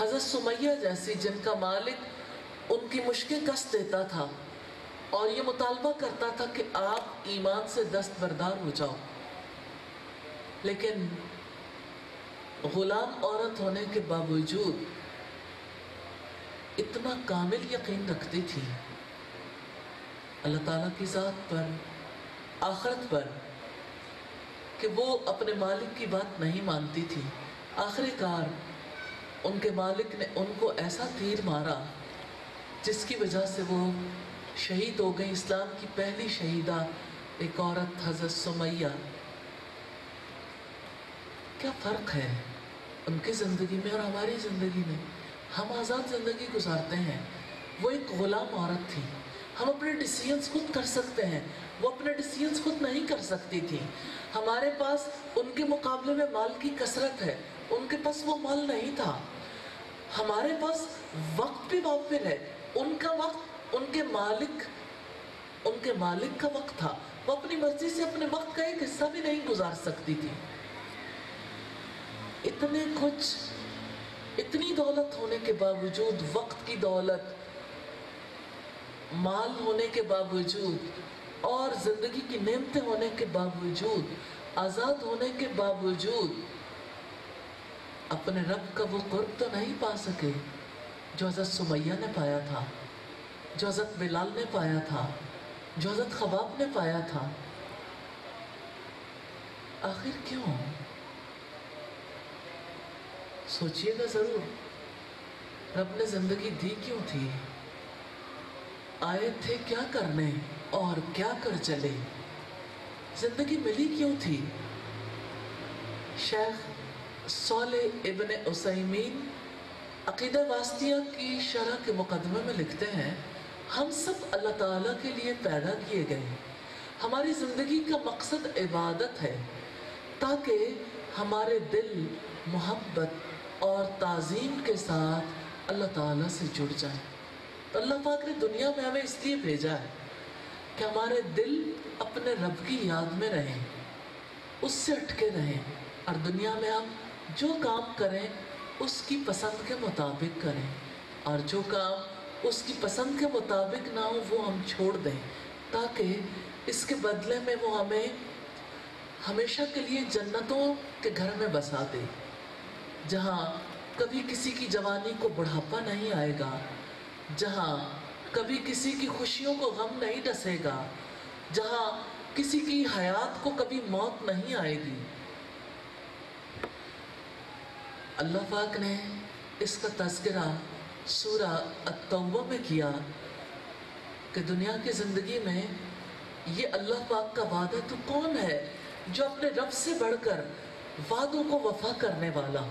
حضرت سمیہ جیسی جن کا مالک ان کی مشکیں کس دیتا تھا اور یہ مطالبہ کرتا تھا کہ آپ ایمان سے دستبردار ہو جاؤ، لیکن غلام عورت ہونے کے باوجود اتنا کامل یقین رکھتی تھی اللہ تعالیٰ کی ذات پر، آخرت پر، کہ وہ اپنے مالک کی بات نہیں مانتی تھی۔ آخر کار ان کے مالک نے ان کو ایسا تیر مارا جس کی وجہ سے وہ شہید ہو گئی۔ اسلام کی پہلی شہیدہ ایک عورت حضرت سمیہ۔ کیا فرق ہے ان کی زندگی میں اور ہماری زندگی میں؟ ہم آزاد زندگی گزارتے ہیں، وہ ایک غلام عورت تھی۔ ہم اپنے ڈیسیژنز خود کر سکتے ہیں، وہ اپنے ڈیسیژنز خود نہیں کر سکتی تھی۔ ہمارے پاس ان کے مقابلے میں مال کی کثرت ہے، ان کے پاس وہ مال نہیں تھا۔ ہمارے پاس وقت بھی وافر ہے، ان کا وقت ان کے مالک کا وقت تھا، وہ اپنی مرضی سے اپنے وقت کا ایک حصہ بھی نہیں گزار سکتی تھی۔ اتنے کچھ، اتنی دولت ہونے کے باوجود، وقت کی دولت، مال ہونے کے باوجود اور زندگی کی نعمتیں ہونے کے باوجود، آزاد ہونے کے باوجود اپنے رب کا وہ قرب تو نہیں پا سکے جو حضرت سمیہ نے پایا تھا، جو حضرت بلال نے پایا تھا، جو حضرت خباب نے پایا تھا۔ آخر کیوں؟ سوچئے گا ضرور، رب نے زندگی دی کیوں تھی؟ آئے تھے کیا کرنے اور کیا کر چلے؟ زندگی ملی کیوں تھی؟ شیخ صالح ابن عثیمین عقیدہ واسطیہ کی شرح کے مقدمے میں لکھتے ہیں، ہم سب اللہ تعالیٰ کے لیے پیدا کیے گئے، ہماری زندگی کا مقصد عبادت ہے تاکہ ہمارے دل محبت اور تعظیم کے ساتھ اللہ تعالیٰ سے جڑ جائیں۔ تو اللہ پاک نے دنیا میں ہمیں اس لیے بھیجا ہے کہ ہمارے دل اپنے رب کی یاد میں رہیں، اس سے اٹکے رہیں، اور دنیا میں ہم جو کام کریں اس کی پسند کے مطابق کریں، اور جو کام اس کی پسند کے مطابق نہ ہو وہ ہم چھوڑ دیں، تاکہ اس کے بدلے میں وہ ہمیں ہمیشہ کے لیے جنتوں کے گھر میں بسا دے، جہاں کبھی کسی کی جوانی کو بڑھاپا نہیں آئے گا، جہاں کبھی کسی کی خوشیوں کو غم نہیں ڈسے گا، جہاں کسی کی حیات کو کبھی موت نہیں آئے گی۔ اللہ پاک نے اس کا تذکرہ سورہ التوبہ میں کیا کہ دنیا کی زندگی میں یہ اللہ پاک کا وعدہ تو کون ہے جو اپنے رب سے بڑھ کر وعدوں کو وفا کرنے والا،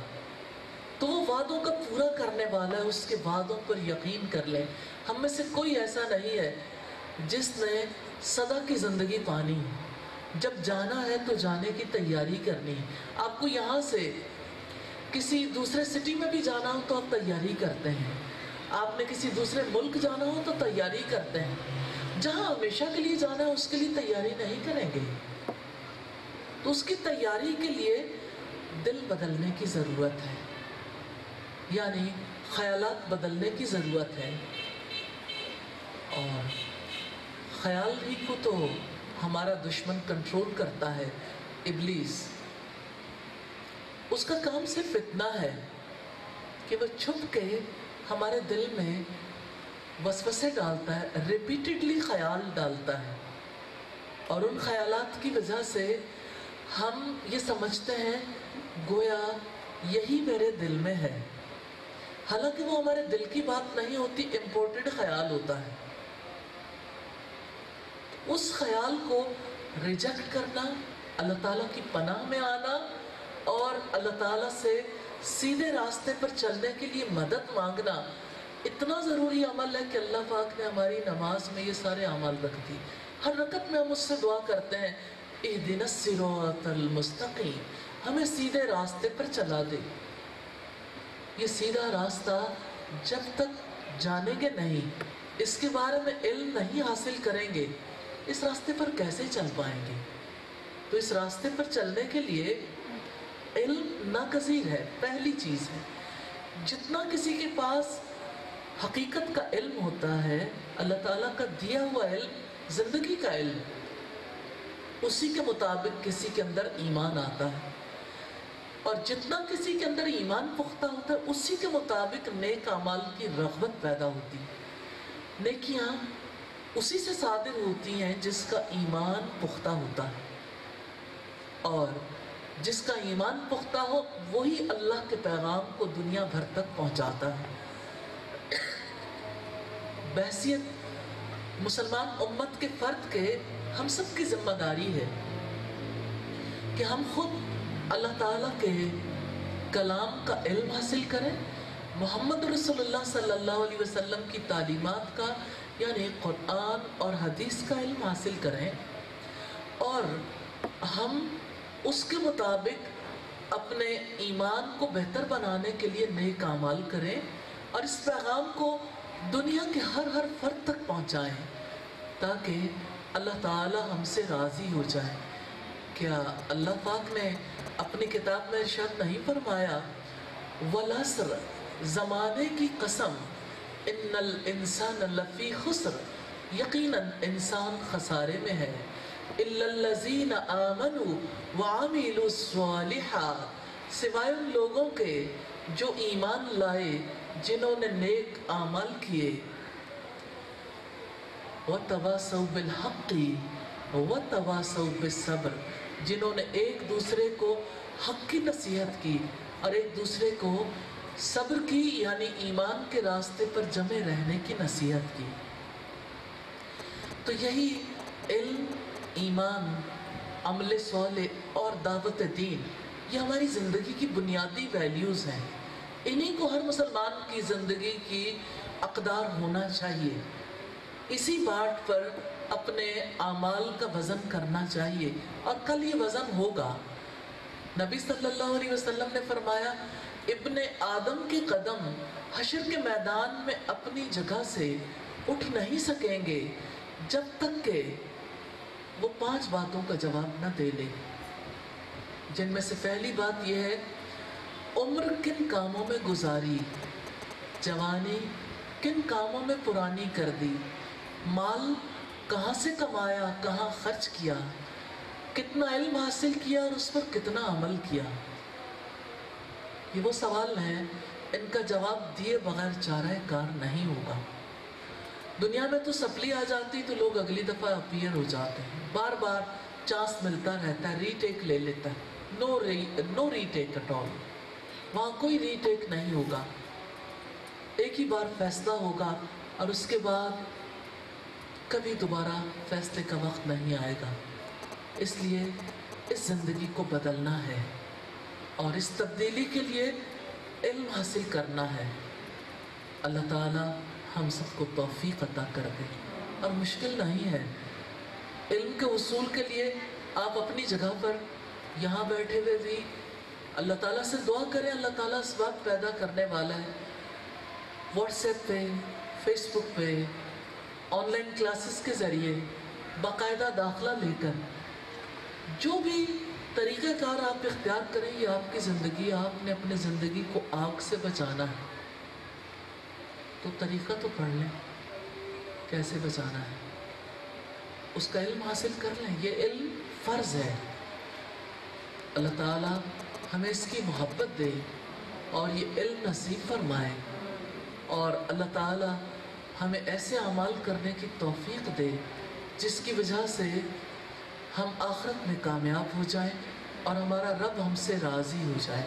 تو وہ وعدوں کا پورا کرنے والا ہے، اس کے وعدوں پر یقین کر لیں۔ ہم میں سے کوئی ایسا نہیں ہے جس نے سدا کی زندگی پانی، جب جانا ہے تو جانے کی تیاری کرنی۔ آپ کو یہاں سے کسی دوسرے سٹی میں بھی جانا ہو تو آپ تیاری کرتے ہیں، آپ نے کسی دوسرے ملک جانا ہو تو تیاری کرتے ہیں۔ جہاں ہمیشہ کے لیے جانا ہے اس کے لیے تیاری نہیں کریں گے، تو اس کی تیاری کے لیے دل بدلنے کی ضرورت ہے، یعنی خیالات بدلنے کی ضرورت ہے۔ اور خیال ہی کو تو ہمارا دشمن کنٹرول کرتا ہے، ابلیس۔ اس کا کام صرف فتنہ ہے کہ وہ چھپ کے ہمارے دل میں وسوسے ڈالتا ہے، ریپیٹڈلی خیال ڈالتا ہے، اور ان خیالات کی وجہ سے ہم یہ سمجھتے ہیں گویا یہی میرے دل میں ہے، حالانکہ وہ ہمارے دل کی بات نہیں ہوتی، امپورٹڈ خیال ہوتا ہے۔ اس خیال کو ریجیکٹ کرنا، اللہ تعالیٰ کی پناہ میں آنا اور اللہ تعالیٰ سے سیدھے راستے پر چلنے کے لیے مدد مانگنا اتنا ضروری عمل ہے کہ اللہ پاک نے ہماری نماز میں یہ سارے اعمال رکھ دی۔ ہر رکعت میں ہم اس سے دعا کرتے ہیں، اہدنا الصراط المستقیم، ہمیں سیدھے راستے پر چلا دے۔ یہ سیدھا راستہ جب تک جانیں گے نہیں، اس کے بارے میں علم نہیں حاصل کریں گے، اس راستے پر کیسے چل پائیں گے؟ تو اس راستے پر چلنے کے لیے علم ناگزیر ہے، پہلی چیز ہے۔ جتنا کسی کے پاس حقیقت کا علم ہوتا ہے، اللہ تعالیٰ کا دیا ہوا علم، زندگی کا علم، اسی کے مطابق کسی کے اندر ایمان آتا ہے، اور جتنا کسی کے اندر ایمان پختہ ہوتا ہے اسی کے مطابق نیک اعمال کی رغبت پیدا ہوتی ہے۔ نیکیاں اسی سے صادر ہوتی ہیں جس کا ایمان پختہ ہوتا ہے، اور جس کا ایمان پختہ ہو وہی اللہ کے پیغام کو دنیا بھر تک پہنچاتا ہے۔ بحیثیت مسلمان امت کے فرد کے ہم سب کی ذمہ داری ہے کہ ہم خود اللہ تعالیٰ کے کلام کا علم حاصل کریں، محمد رسول اللہ صلی اللہ علیہ وسلم کی تعلیمات کا یعنی قرآن اور حدیث کا علم حاصل کریں، اور ہم اس کے مطابق اپنے ایمان کو بہتر بنانے کے لیے نیک اعمال کریں، اور اس پیغام کو دنیا کے ہر فرد تک پہنچائیں تاکہ اللہ تعالی ہم سے راضی ہو جائے۔ کیا اللہ پاک نے اپنی کتاب میں ارشاد نہیں فرمایا والعصر، زمانے کی قسم، ان الانسان لفی خسر، یقیناً انسان خسارے میں ہے، الا الذین آمنوا وعملوا الصالحات، سوائے ان لوگوں کے جو ایمان لائے جنہوں نے نیک اعمال کیے، وتواصوا بالحق وتواصوا بالصبر، جنہوں نے ایک دوسرے کو حق کی نصیحت کی اور ایک دوسرے کو صبر کی یعنی ایمان کے راستے پر جمے رہنے کی نصیحت کی۔ تو یہی علم، ایمان، عمل صالح اور دعوت دین، یہ ہماری زندگی کی بنیادی ویلیوز ہیں۔ انہی کو ہر مسلمان کی زندگی کی اقدار ہونا چاہیے، اسی باٹ پر اپنے اعمال کا وزن کرنا چاہیے، اور کل یہ وزن ہوگا۔ نبی صلی اللہ علیہ وسلم نے فرمایا ابن آدم کے قدم حشر کے میدان میں اپنی جگہ سے اٹھ نہیں سکیں گے جب تک کہ وہ 5 باتوں کا جواب نہ دے لے، جن میں سے پہلی بات یہ ہے عمر کن کاموں میں گزاری، جوانی کن کاموں میں پرانی کر دی، مال کہاں سے کمایا، کہاں خرچ کیا، کتنا علم حاصل کیا اور اس پر کتنا عمل کیا۔ یہ وہ سوال ہیں، ان کا جواب دیے بغیر چارہ کار نہیں ہوگا۔ دنیا میں تو سپلی آ جاتی تو لوگ اگلی دفعہ اپیئر ہو جاتے ہیں، بار بار چانس ملتا رہتا ہے، ری ٹیک لے لیتا ہے، نو ری ٹیک ایٹ آل، وہاں کوئی ری ٹیک نہیں ہوگا، ایک ہی بار فیصلہ ہوگا اور اس کے بعد کبھی دوبارہ فیصلے کا وقت نہیں آئے گا۔ اس لیے اس زندگی کو بدلنا ہے اور اس تبدیلی کے لیے علم حاصل کرنا ہے۔ اللہ تعالیٰ ہم سب کو توفیق عطا کر دے، اور مشکل نہیں ہے۔ علم کے حصول کے لیے آپ اپنی جگہ پر یہاں بیٹھے ہوئے بھی اللہ تعالیٰ سے دعا کریں، اللہ تعالیٰ اسباب پیدا کرنے والا ہے۔ واٹس ایپ پہ، فیس بک پہ، آن لائن کلاسز کے ذریعے باقاعدہ داخلہ لے کر جو بھی طریقہ کار آپ اختیار کریں، یہ آپ کی زندگی، آپ نے اپنی زندگی کو آگ سے بچانا ہے تو طریقہ تو پڑھ لیں، کیسے بچانا ہے اس کا علم حاصل کر لیں۔ یہ علم فرض ہے۔ اللہ تعالیٰ ہمیں اس کی محبت دے اور یہ علم نصیب فرمائے، اور اللہ تعالیٰ ہمیں ایسے اعمال کرنے کی توفیق دے جس کی وجہ سے ہم آخرت میں کامیاب ہو جائیں اور ہمارا رب ہم سے راضی ہو جائے۔